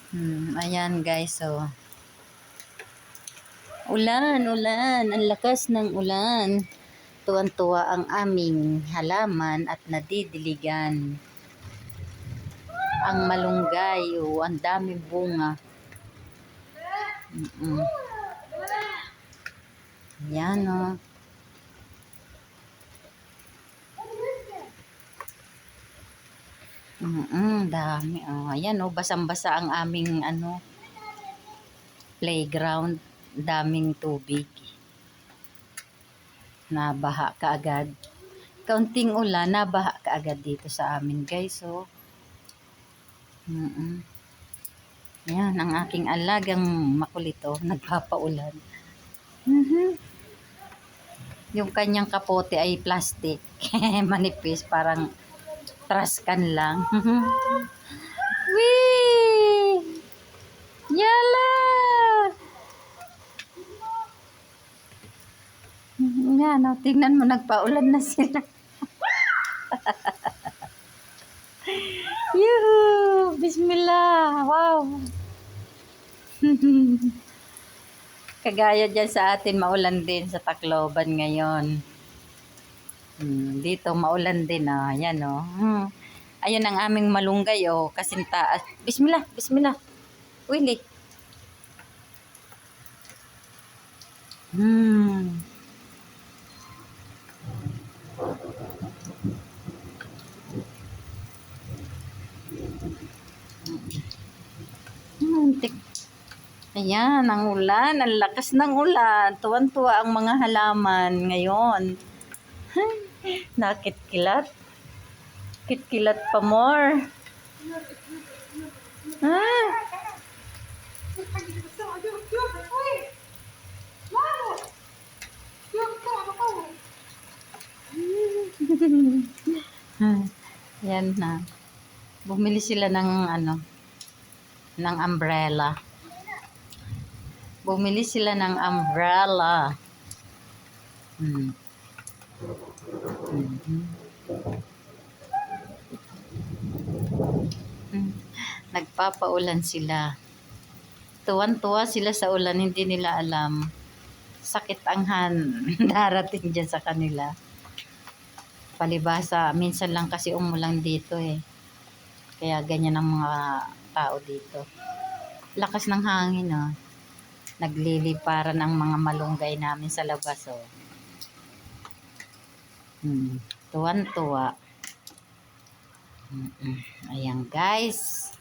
Ayan guys, so ulan, ang lakas ng ulan. Tuwan-tuwa ang aming halaman at nadidiligan. Ang malunggay, ang daming bunga. Yan o. Dami. Ayan o, basang-basa ang aming playground. Daming tubig. Nabaha kaagad. Kaunting ulan, nabaha kaagad dito sa amin guys. So, yan, ang aking alagang makulito, nagpapaulan. Yung kanyang kapote ay plastic. Manipis, parang traskan lang. Wee! Yala! Yan, tingnan mo, nagpaulan na sila. Yuhu! Bismillah! Wow! Kagaya dyan sa atin, maulan din sa Tacloban ngayon. Dito, maulan din. Yan o. Ayun ang aming malunggay o. Kasintaas. Bismillah! Bismillah! Willy! Ayan, ang ulan. Ang lakas ng ulan. Tuwan-tuwa ang mga halaman ngayon. Nakitkilat. Kitkilat pa more. Yan na. Bumili sila ng ng umbrella. Bumili sila ng umbrella. Nagpapaulan sila. Tuwan-tuwa sila sa ulan, hindi nila alam. Sakit ang darating dyan sa kanila. Palibasa, minsan lang kasi umulan dito eh. Kaya ganyan ang mga tao dito. Lakas ng hangin oh. Nagliliparan ang mga malunggay namin sa labas oh. Tuwan-tuwa. Ayan guys.